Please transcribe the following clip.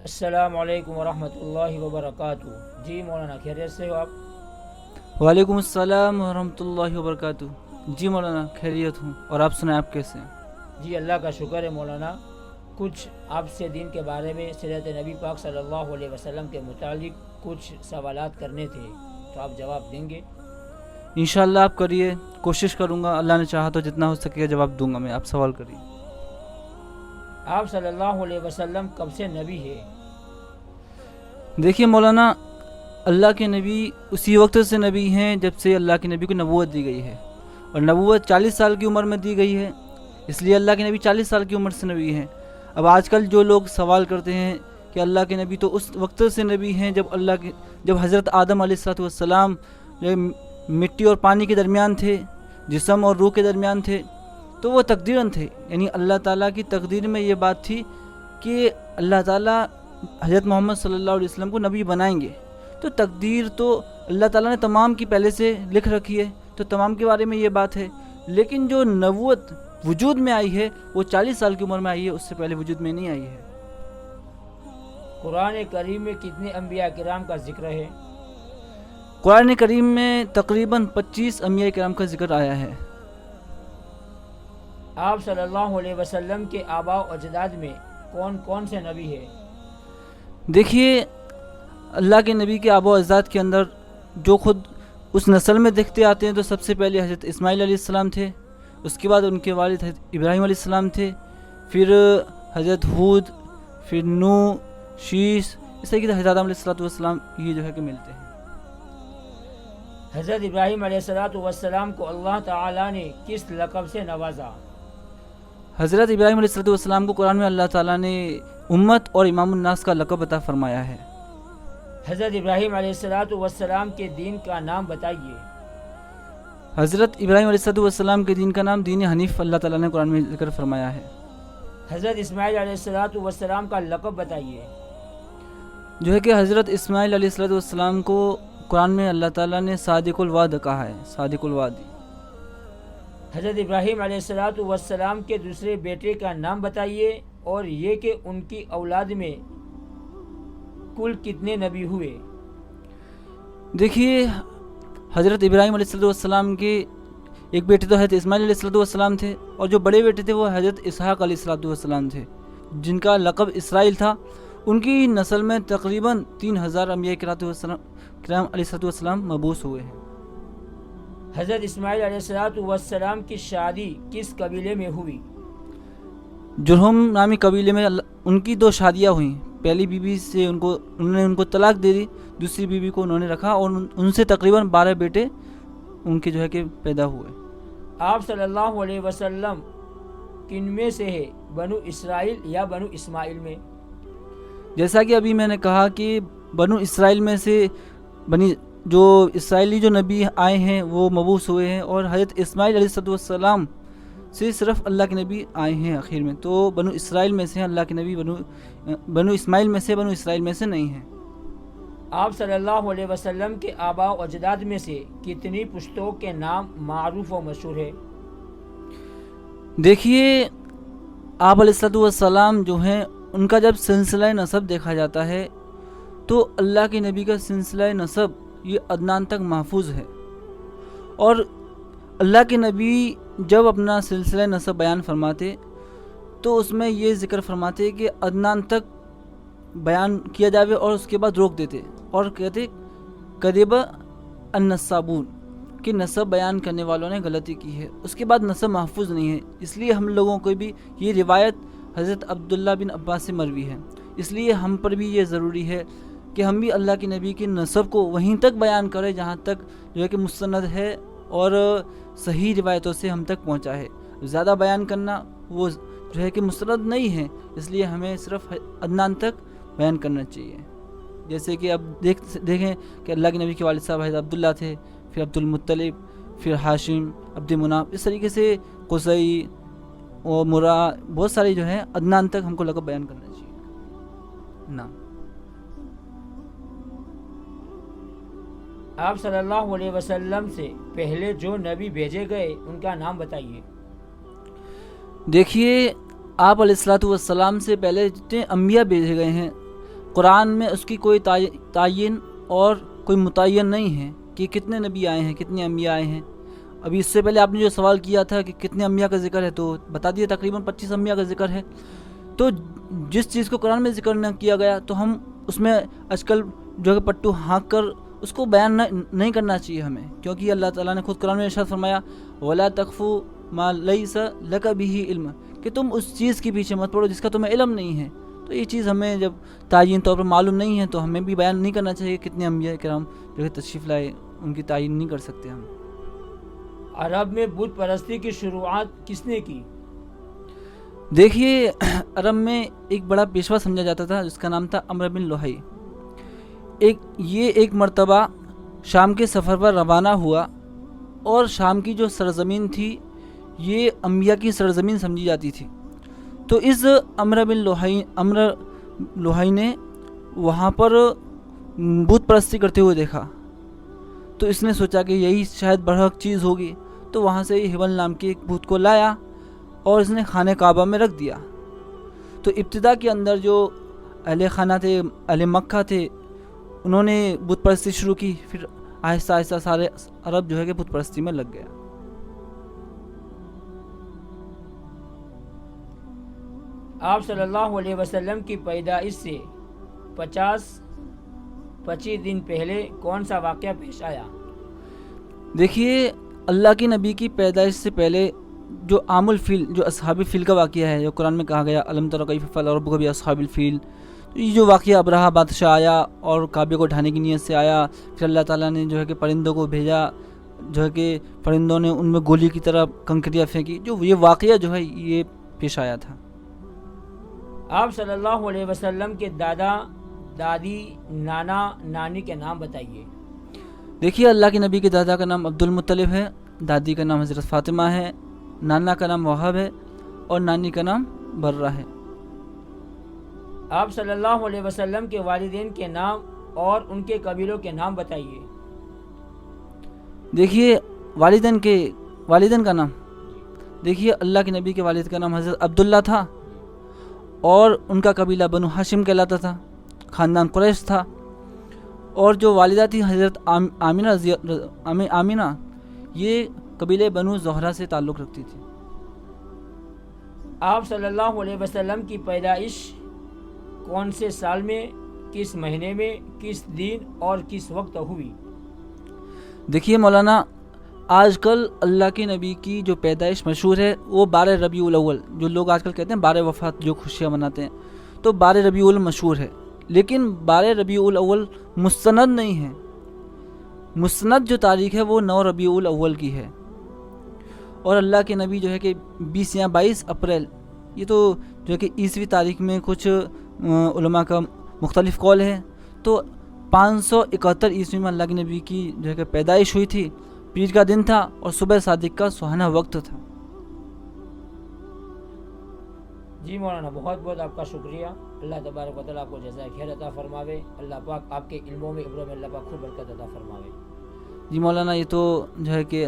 السلام علیکم ورحمۃ اللہ وبرکاتہ. جی مولانا خیریت سے ہو آپ؟ وعلیکم السلام ورحمۃ اللہ وبرکاتہ. جی مولانا خیریت ہوں. اور آپ سنائیں آپ کیسے ہیں؟ جی اللہ کا شکر ہے مولانا. کچھ آپ سے دین کے بارے میں سیرت نبی پاک صلی اللہ علیہ وسلم کے متعلق کچھ سوالات کرنے تھے، تو آپ جواب دیں گے؟ انشاءاللہ آپ کریے، کوشش کروں گا، اللہ نے چاہا تو جتنا ہو سکے گا جواب دوں گا میں. آپ سوال کریے. آپ صلی اللہ علیہ وسلم کب سے نبی ہے؟ دیکھیے مولانا، اللہ کے نبی اسی وقت سے نبی ہیں جب سے اللہ کے نبی کو نبوت دی گئی ہے، اور نبوت 40 سال کی عمر میں دی گئی ہے، اس لیے اللہ کے نبی 40 سال کی عمر سے نبی ہیں. اب آج کل جو لوگ سوال کرتے ہیں کہ اللہ کے نبی تو اس وقت سے نبی ہیں جب حضرت آدم علیہ السلام مٹی اور پانی کے درمیان تھے، جسم اور روح کے درمیان تھے، تو وہ تقدیراً تھے. یعنی اللہ تعالیٰ کی تقدیر میں یہ بات تھی کہ اللہ تعالیٰ حضرت محمد صلی اللہ علیہ وسلم کو نبی بنائیں گے. تو تقدیر تو اللہ تعالیٰ نے تمام کی پہلے سے لکھ رکھی ہے، تو تمام کے بارے میں یہ بات ہے. لیکن جو نبوت وجود میں آئی ہے وہ 40 سال کی عمر میں آئی ہے، اس سے پہلے وجود میں نہیں آئی ہے. قرآن کریم میں کتنے انبیاء کرام کا ذکر ہے؟ قرآن کریم میں تقریباً 25 انبیاء کرام کا ذکر آیا ہے. آپ صلی اللہ علیہ وسلم کے آباء و اجداد میں کون کون سے نبی ہے؟ دیکھیے، اللہ کے نبی کے آباء و اجداد کے اندر جو خود اس نسل میں دیکھتے آتے ہیں، تو سب سے پہلے حضرت اسماعیل علیہ السلام تھے، اس کے بعد ان کے والد حضرت ابراہیم علیہ السلام تھے، پھر حضرت ہود، پھر نوح، شیش، اس طریقے سے حضرت آدم علیہ السلام یہ جو ہے کہ ملتے ہیں. حضرت ابراہیم علیہ السلام کو اللہ تعالیٰ نے کس لقب سے نوازا؟ حضرت ابراہیم علیہ السلام کو قرآن میں اللہ تعالیٰ نے امت اور امام الناس کا لقب عطا فرمایا ہے. حضرت ابراہیم علیہ السلام کے دین کا نام بتائیے. حضرت ابراہیم علیہ السلام کے دین کا نام دین حنیف اللہ تعالیٰ نے قرآن میں ذکر فرمایا ہے. حضرت اسماعیل علیہ السلام کا لقب بتائیے. جو ہے کہ حضرت اسماعیل علیہ السلام کو قرآن میں اللہ تعالیٰ نے صادق الوعد کہا ہے، صادق الوعد. حضرت ابراہیم علیہ السلام کے دوسرے بیٹے کا نام بتائیے، اور یہ کہ ان کی اولاد میں کل کتنے نبی ہوئے؟ دیکھیے، حضرت ابراہیم علیہ السلام کے ایک بیٹے تو حضرت اسماعیل علیہ السلام تھے، اور جو بڑے بیٹے تھے وہ حضرت اسحاق علیہ السلام تھے، جن کا لقب اسرائیل تھا. ان کی نسل میں تقریباً 3000 انبیاء کرام علیہ السلام مبعوث ہوئے ہیں. حضرت اسماعیل علیہ السلام کی شادی کس قبیلے میں ہوئی؟ جرہم نامی قبیلے میں ان کی 2 شادیاں ہوئیں. پہلی بیوی سے انہوں نے ان کو طلاق دے دی، دوسری بیوی کو انہوں نے رکھا، اور ان سے تقریباً 12 بیٹے ان کے جو ہے کہ پیدا ہوئے. آپ صلی اللہ علیہ وسلم کن میں سے ہے، بنو اسرائیل یا بنو اسماعیل میں؟ جیسا کہ ابھی میں نے کہا کہ بنو اسرائیل میں سے جو اسرائیلی جو نبی آئے ہیں وہ مبعوث ہوئے ہیں، اور حضرت اسماعیل علیہ السلام سے صرف اللہ کے نبی آئے ہیں آخر میں. تو بنو اسرائیل میں سے ہیں اللہ کے نبی، بنو اسماعیل میں سے، بنو اسرائیل میں سے نہیں ہیں. آپ صلی اللہ علیہ وسلم کے آباء و اجداد میں سے کتنی پشتوں کے نام معروف و مشہور ہے؟ دیکھیے، آپ علیہ السلام جو ہیں ان کا جب سلسلہ نسب دیکھا جاتا ہے تو اللہ کے نبی کا سلسلہ نسب یہ عدنان تک محفوظ ہے. اور اللہ کے نبی جب اپنا سلسلہ نسب بیان فرماتے تو اس میں یہ ذکر فرماتے کہ عدنان تک بیان کیا جاوے، اور اس کے بعد روک دیتے اور کہتے کذب النسابون کہ نسب بیان کرنے والوں نے غلطی کی ہے. اس کے بعد نسب محفوظ نہیں ہے. اس لیے ہم لوگوں کو بھی یہ روایت حضرت عبداللہ بن عباس سے مروی ہے. اس لیے ہم پر بھی یہ ضروری ہے کہ ہم بھی اللہ کے نبی کی نسب کو وہیں تک بیان کریں جہاں تک جو ہے کہ مستند ہے اور صحیح روایتوں سے ہم تک پہنچا ہے. زیادہ بیان کرنا وہ جو ہے کہ مستند نہیں ہے، اس لیے ہمیں صرف عدنان تک بیان کرنا چاہیے. جیسے کہ اب دیکھیں کہ اللہ کے نبی کے والد صاحب حضرت عبداللہ تھے، پھر عبد المطلب، پھر ہاشم، عبد مناف، اس طریقے سے قصی اور مرا، بہت سارے جو ہیں عدنان تک ہم کو لقب بیان کرنا چاہیے. نعم. آپ صلی اللہ علیہ وسلم سے پہلے جو نبی بھیجے گئے ان کا نام بتائیے. دیکھیے، آپ علیہ السلام سے پہلے جتنے انبیاء بھیجے گئے ہیں قرآن میں اس کی کوئی تعین اور کوئی متعین نہیں ہے کہ کتنے نبی آئے ہیں، کتنے انبیاء آئے ہیں۔ ابھی اس سے پہلے آپ نے جو سوال کیا تھا کہ کتنے انبیاء کا ذکر ہے، تو بتا دیا تقریباً 25 انبیاء کا ذکر ہے۔ تو جس چیز کو قرآن میں ذکر نہ کیا گیا تو ہم اس میں آج کل جو ہے پٹو ہانک کر اس کو بیان نہیں کرنا چاہیے ہمیں، کیونکہ اللہ تعالیٰ نے خود قرآن میں ارشاد فرمایا وَلَا تَقْفُ مَا لَيْسَ لَكَ بِهِ عِلْمٌ، کہ تم اس چیز کے پیچھے مت پڑو جس کا تمہیں علم نہیں ہے۔ تو یہ چیز ہمیں جب تعین طور پر معلوم نہیں ہے تو ہمیں بھی بیان نہیں کرنا چاہیے کہ کتنے انبیاء کرام جو ہے تشریف لائے، ان کی تعین نہیں کر سکتے ہم۔ عرب میں بت پرستی کی شروعات کس نے کی؟ دیکھیے، عرب میں ایک بڑا پیشوا سمجھا جاتا تھا جس کا نام تھا عمرو بن لوہی۔ یہ ایک مرتبہ شام کے سفر پر روانہ ہوا، اور شام کی جو سرزمین تھی یہ انبیاء کی سرزمین سمجھی جاتی تھی۔ تو اس عمرو بن لوہی نے وہاں پر بت پرستی کرتے ہوئے دیکھا، تو اس نے سوچا کہ یہی شاید برحق چیز ہوگی، تو وہاں سے ہبل نام کے ایک بت کو لایا اور اس نے خانہ کعبہ میں رکھ دیا۔ تو ابتدا کے اندر جو اہل خانہ تھے، اہل مکہ تھے، انہوں نے بت پرستی شروع کی، پھر آہستہ آہستہ سارے عرب جو ہے کہ بت پرستی میں لگ گیا۔ آپ صلی اللہ علیہ وسلم کی پیدائش سے 25 دن پہلے کون سا واقعہ پیش آیا؟ دیکھیے، اللہ کی نبی کی پیدائش سے پہلے جو عام الفیل، جو اصحاب الفیل کا واقعہ ہے، جو قرآن میں کہا گیا الم تر کیف فعل ربک باصحاب الفیل، تو یہ جو واقعہ ابرہہ بادشاہ آیا اور کعبے کو ڈھانے کی نیت سے آیا، پھر اللہ تعالیٰ نے جو ہے کہ پرندوں کو بھیجا، جو ہے کہ پرندوں نے ان میں گولی کی طرح کنکریاں پھینکی، جو یہ واقعہ جو ہے یہ پیش آیا تھا۔ آپ صلی اللہ علیہ وسلم کے دادا، دادی، نانا، نانی کے نام بتائیے۔ دیکھیے، اللہ کے نبی کے دادا کا نام عبد المطلب ہے، دادی کا نام حضرت فاطمہ ہے، نانا کا نام وہب ہے، اور نانی کا نام برہ ہے۔ آپ صلی اللہ علیہ وسلم کے والدین کے نام اور ان کے قبیلوں کے نام بتائیے۔ دیکھیے، والدین کا نام، دیکھیے اللہ کے نبی کے والد کا نام حضرت عبداللہ تھا، اور ان کا قبیلہ بنو ہاشم کہلاتا تھا، خاندان قریش تھا، اور جو والدہ تھی حضرت آمینہ، یہ قبیلے بنو زہرہ سے تعلق رکھتی تھی۔ آپ صلی اللہ علیہ وسلم کی پیدائش کون سے سال میں، کس مہینے میں، کس دن اور کس وقت ہوئی؟ دیکھیے مولانا، آج کل اللہ کے نبی کی جو پیدائش مشہور ہے وہ 12 ربیع الاول، جو لوگ آج کل کہتے ہیں 12 وفات، جو خوشیاں مناتے ہیں، تو 12 ربیع الاول مشہور ہے، لیکن 12 ربیع الاول مستند نہیں ہے۔ مستند جو تاریخ ہے وہ 9 ربیع الاول کی ہے، اور اللہ کے نبی جو ہے کہ 20 یا 22 اپریل، یہ تو جو ہے کہ عیسوی تاریخ میں کچھ علماء کا مختلف قول ہے، تو 571 عیسوی میں اللہ کے نبی کی جو ہے کہ پیدائش ہوئی تھی، پیر کا دن تھا اور صبح صادق کا سہانا وقت تھا۔ جی مولانا، بہت بہت آپ کا شکریہ۔ اللہ تبارک و تعالیٰ کو جزائے خیر عطا فرماوے۔ اللہ پاک آپ کے علموں میں عبروں میں اللہ پاک خوب برکت عطا فرماوے۔ جی مولانا، یہ تو جو ہے کہ